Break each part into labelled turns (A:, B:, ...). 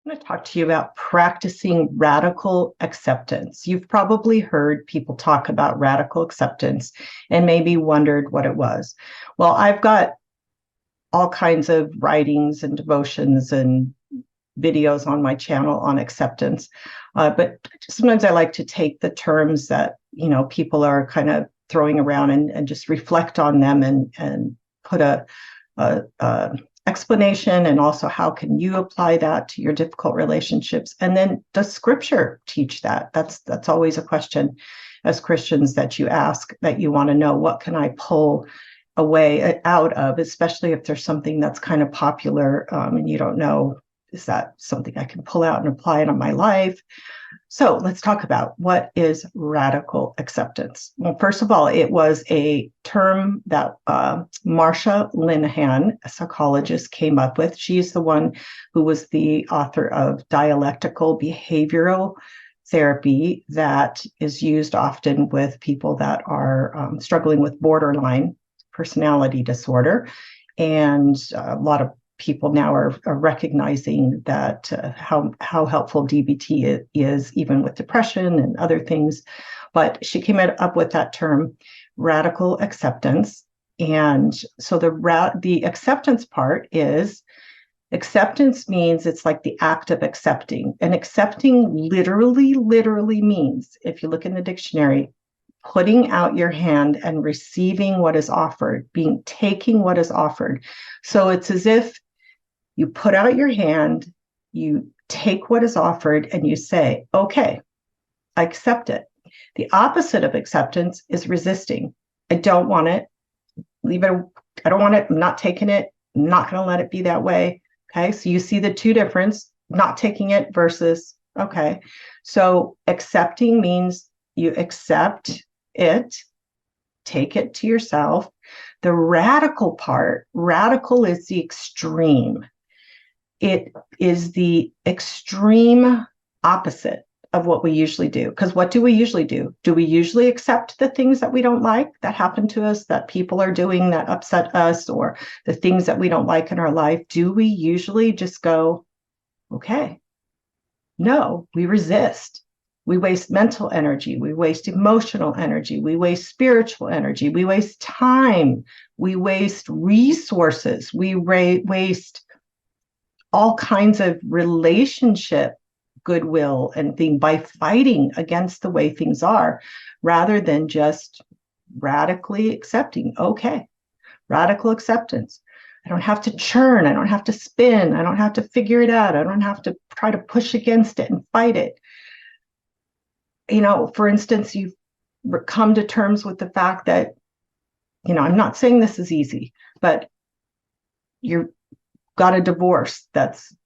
A: I'm going to talk to you about practicing radical acceptance. You've probably heard people talk about radical acceptance and maybe wondered what it was. Well, I've got all kinds of writings and devotions and videos on my channel on acceptance. But sometimes I like to take the terms that, people are kind of throwing around and just reflect on them and put a explanation, and also how can you apply that to your difficult relationships. And then does scripture teach that? That's always a question as Christians that you ask, that you want to know, what can I pull away out of, especially if there's something that's kind of popular, and you don't know, is that something I can pull out and apply it on my life? So let's talk about, what is radical acceptance. Well, first of all, it was a term that Marsha Linehan, a psychologist, came up with. She's the one who was the author of dialectical behavioral therapy that is used often with people that are struggling with borderline personality disorder. And a lot of people now are recognizing that how helpful DBT is, even with depression and other things. But she came up with that term, radical acceptance. And so the acceptance part is, acceptance means it's like the act of accepting. And accepting literally means, if you look in the dictionary, putting out your hand and receiving what is offered, taking what is offered. So it's as if you put out your hand, you take what is offered, and you say, okay, I accept it. The opposite of acceptance is resisting. I don't want it. Leave it. I don't want it. I'm not taking it. I'm not going to let it be that way. Okay. So you see the two difference, not taking it versus, okay. So accepting means you accept it, take it to yourself. The radical part, radical is the extreme. It is the extreme opposite of what we usually do. Because what do we usually do? Do we usually accept the things that we don't like that happen to us, that people are doing that upset us, or the things that we don't like in our life? Do we usually just go, okay? No, we resist. We waste mental energy. We waste emotional energy. We waste spiritual energy. We waste time. We waste resources. We waste all kinds of relationship goodwill and thing by fighting against the way things are, rather than just radically accepting. Okay, radical acceptance. I don't have to churn. I don't have to spin. I don't have to figure it out. I don't have to try to push against it and fight it. For instance, you've come to terms with the fact that, I'm not saying this is easy, but you're got a divorce. That's,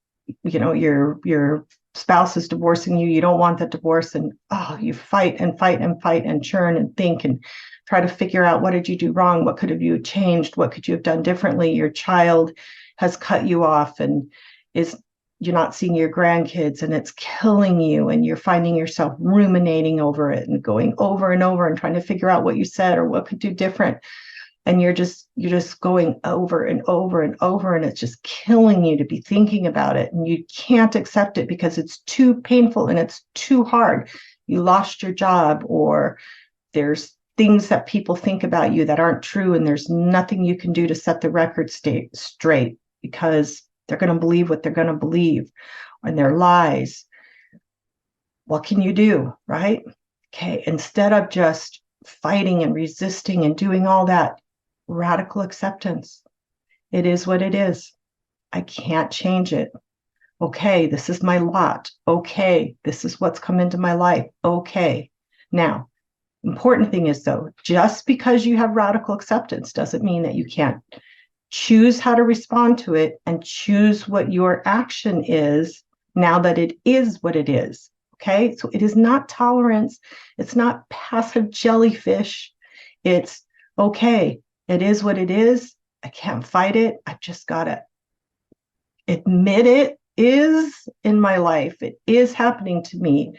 A: your spouse is divorcing you. You don't want the divorce, and you fight and fight and fight and churn and think and try to figure out, what did you do wrong? What could have you changed? What could you have done differently? Your child has cut you off and you're not seeing your grandkids, and it's killing you, and you're finding yourself ruminating over it and going over and over and trying to figure out what you said or what could do different. And you're just going over and over and over, and it's just killing you to be thinking about it. And you can't accept it because it's too painful and it's too hard. You lost your job, or there's things that people think about you that aren't true, and there's nothing you can do to set the record straight, because they're going to believe what they're going to believe, and their lies. What can you do, right? Okay, instead of just fighting and resisting and doing all that, radical acceptance. It is what it is. I can't change it. Okay, this is my lot. Okay, this is what's come into my life. Okay. Now, important thing is, though, just because you have radical acceptance doesn't mean that you can't choose how to respond to it and choose what your action is now that it is what it is. Okay, so it is not tolerance. It's not passive jellyfish. It's okay. It is what it is. I can't fight it. I've just got to admit it is in my life. It is happening to me.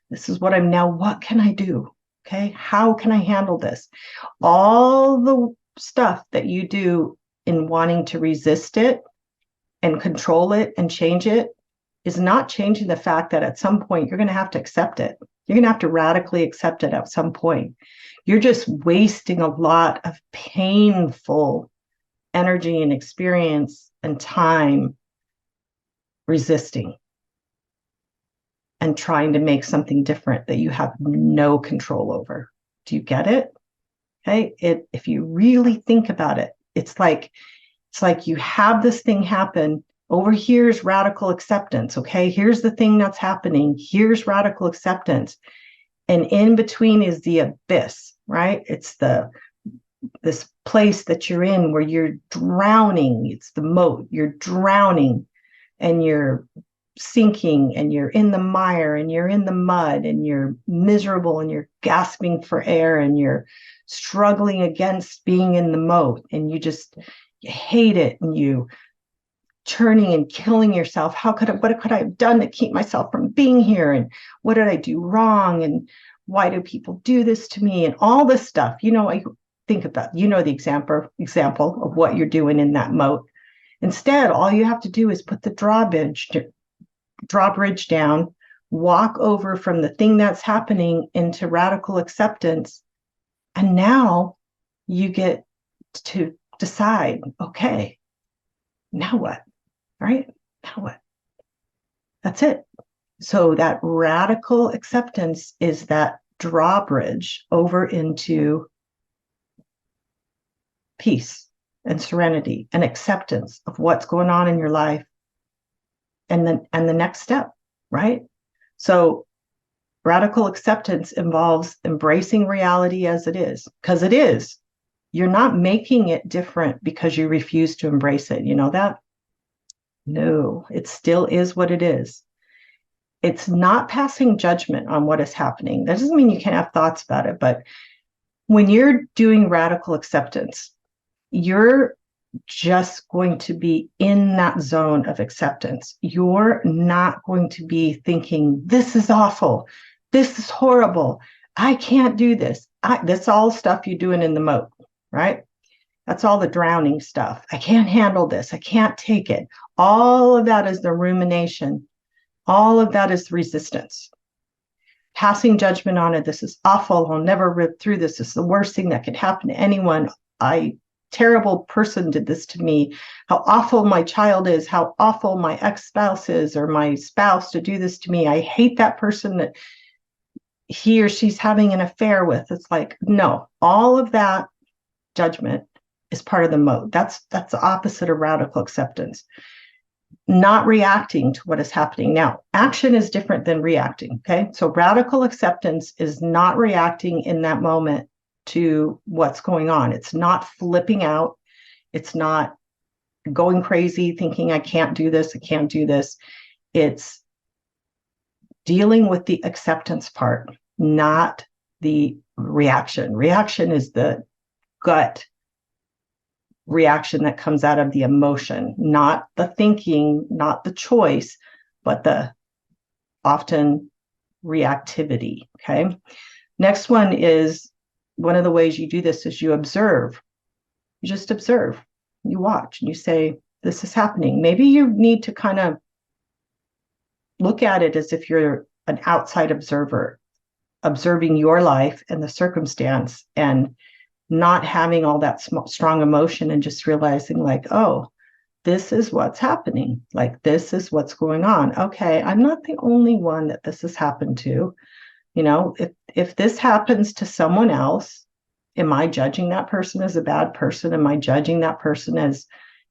A: This is what I'm now. What can I do? Okay. How can I handle this? All the stuff that you do in wanting to resist it and control it and change it is not changing the fact that at some point you're going to have to accept it. You're going to have to radically accept it at some point. You're just wasting a lot of painful energy and experience and time resisting and trying to make something different that you have no control over. Do you get it? Okay. If you really think about it, it's like you have this thing happen. Over here's radical acceptance. Okay. Here's the thing that's happening. Here's radical acceptance. And in between is the abyss, right? It's this place that you're in where you're drowning. It's the moat. You're drowning and you're sinking and you're in the mire and you're in the mud and you're miserable and you're gasping for air and you're struggling against being in the moat and you hate it and you turning and killing yourself. What could I have done to keep myself from being here? And what did I do wrong? And why do people do this to me? And all this stuff, I think about, the example of what you're doing in that moat. Instead, all you have to do is put the drawbridge down, walk over from the thing that's happening into radical acceptance. And now you get to decide, okay, now what? Right? Now what? That's it. So that radical acceptance is that drawbridge over into peace and serenity and acceptance of what's going on in your life. And the next step, right? So radical acceptance involves embracing reality as it is, because it is. You're not making it different because you refuse to embrace it. You know that? No, it still is what it is. It's not passing judgment on what is happening. That doesn't mean you can't have thoughts about it, but when you're doing radical acceptance, you're just going to be in that zone of acceptance. You're not going to be thinking, this is awful. This is horrible. I can't do this. That's all stuff you're doing in the moat, right? That's all the drowning stuff. I can't handle this. I can't take it. All of that is the rumination. All of that is resistance. Passing judgment on it. This is awful. I'll never rip through this. This is the worst thing that could happen to anyone. Terrible person did this to me. How awful my child is. How awful my ex-spouse is, or my spouse to do this to me. I hate that person that he or she's having an affair with. It's like, no, all of that judgment is part of the mode. That's the opposite of radical acceptance. Not reacting to what is happening. Now, action is different than reacting. Okay. So radical acceptance is not reacting in that moment to what's going on. It's not flipping out. It's not going crazy, thinking I can't do this. I can't do this. It's dealing with the acceptance part, not the reaction. Reaction is the gut reaction that comes out of the emotion, not the thinking, not the choice, but the often reactivity. Okay. Next one is, one of the ways you do this is you observe. You just observe. You watch and you say, this is happening. Maybe you need to kind of look at it as if you're an outside observer, observing your life and the circumstance and not having all that strong emotion and just realizing like, oh, this is what's happening. Like, this is what's going on. Okay, I'm not the only one that this has happened to. If this happens to someone else, am I judging that person as a bad person? Am I judging that person as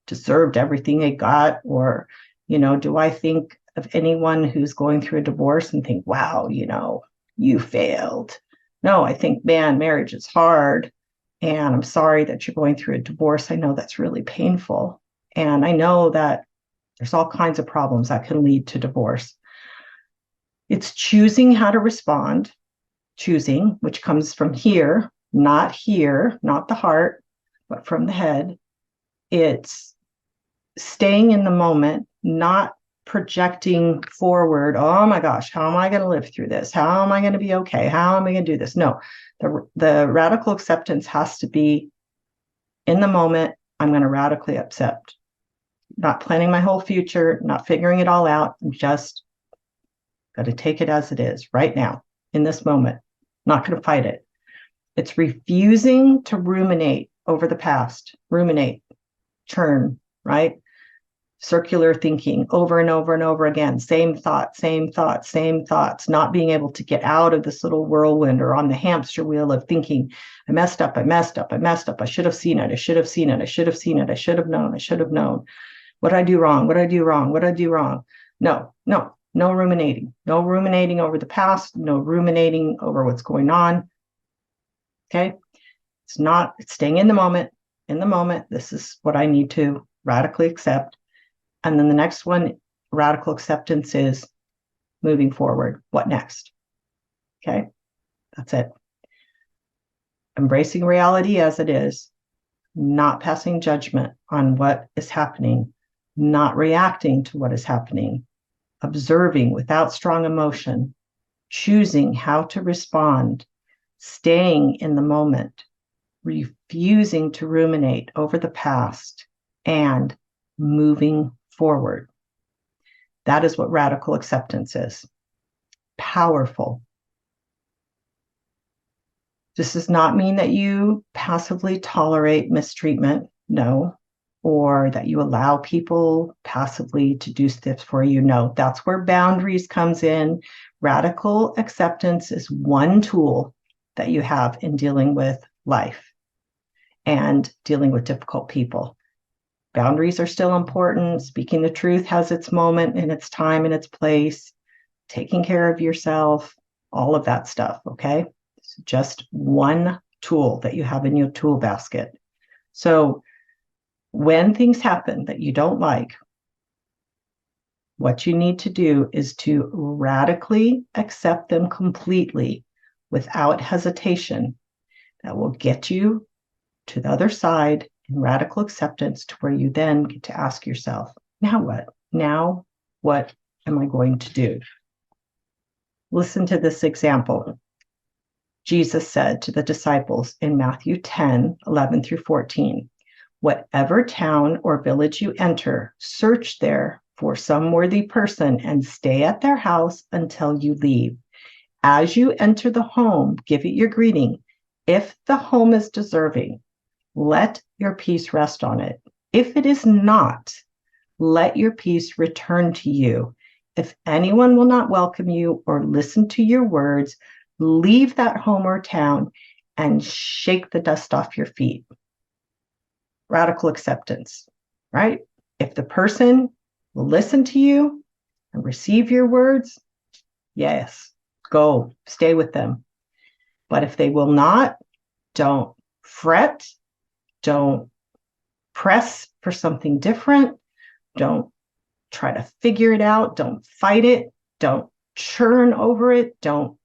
A: deserved everything they got? Or, do I think of anyone who's going through a divorce and think, wow, you failed? No, I think, man, marriage is hard. And I'm sorry that you're going through a divorce. I know that's really painful. And I know that there's all kinds of problems that can lead to divorce. It's choosing how to respond, choosing, which comes from here, not the heart, but from the head. It's staying in the moment, not projecting forward. Oh my gosh, how am I going to live through this? How am I going to be okay? How am I going to do this? No, the radical acceptance has to be in the moment. I'm going to radically accept. not planning my whole future, not figuring it all out. I'm just going to take it as it is right now, in this moment. Not going to fight it. It's refusing to ruminate over the past, ruminate, churn, right? Circular thinking over and over and over again, same thoughts, not being able to get out of this little whirlwind or on the hamster wheel of thinking, I messed up, I should have seen it, I should have known. What did I do wrong? No ruminating, over the past, no ruminating over what's going on. Okay. It's staying in the moment, This is what I need to radically accept. And then the next one, radical acceptance, is moving forward. What next? Okay, that's it. Embracing reality as it is, not passing judgment on what is happening, not reacting to what is happening, observing without strong emotion, choosing how to respond, staying in the moment, refusing to ruminate over the past, and moving forward. That is what radical acceptance is. Powerful. This does not mean that you passively tolerate mistreatment, no, or that you allow people passively to do stuff for you, no. That's where boundaries comes in. Radical acceptance is one tool that you have in dealing with life and dealing with difficult people. Boundaries are still important. Speaking the truth has its moment and its time and its place. Taking care of yourself, all of that stuff, okay? It's just one tool that you have in your tool basket. So when things happen that you don't like, what you need to do is to radically accept them completely without hesitation. That will get you to the other side in radical acceptance, to where you then get to ask yourself, now what? Now what am I going to do? Listen to this example. Jesus said to the disciples in Matthew 10:11-14, whatever town or village you enter, search there for some worthy person and stay at their house until you leave. As you enter the home, give it your greeting. If the home is deserving, let your peace rest on it. If it is not, let your peace return to you. If anyone will not welcome you or listen to your words, leave that home or town and shake the dust off your feet. Radical acceptance, right? If the person will listen to you and receive your words, yes, go, stay with them. But if they will not, don't fret. Don't press for something different. Don't try to figure it out. Don't fight it. Don't churn over it. Don't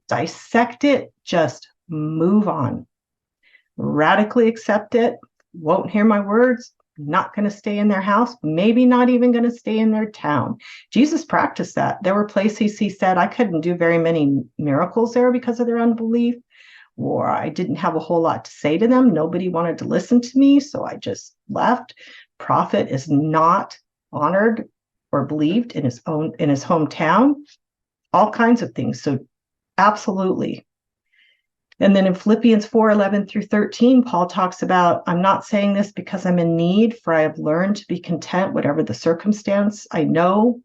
A: dissect it. Just move on. Radically accept it. Won't hear my words. Not going to stay in their house. Maybe not even going to stay in their town. Jesus practiced that. There were places he said, I couldn't do very many miracles there because of their unbelief, or I didn't have a whole lot to say to them. Nobody wanted to listen to me, so I just left. Prophet is not honored or believed in his hometown. All kinds of things. So absolutely. And then in Philippians 4:11-13, Paul talks about, I'm not saying this because I'm in need, for I have learned to be content, whatever the circumstance. I know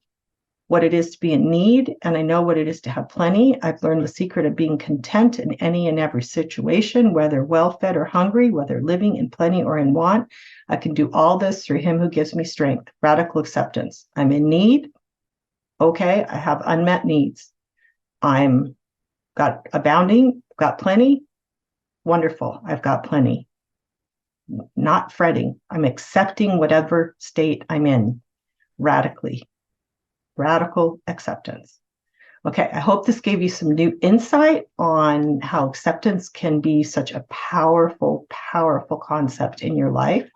A: what it is to be in need, and I know what it is to have plenty. I've learned the secret of being content in any and every situation, whether well-fed or hungry, whether living in plenty or in want. I can do all this through him who gives me strength. Radical acceptance. I'm in need. Okay, I have unmet needs. I'm got abounding, got plenty. Wonderful, I've got plenty. Not fretting. I'm accepting whatever state I'm in radically. Radical acceptance. Okay, I hope this gave you some new insight on how acceptance can be such a powerful, powerful concept in your life.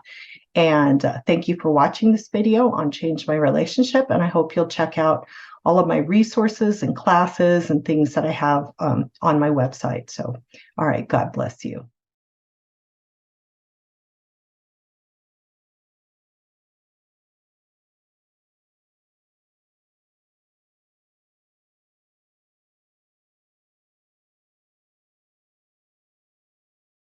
A: And thank you for watching this video on Change My Relationship. And I hope you'll check out all of my resources and classes and things that I have on my website. So, all right, God bless you.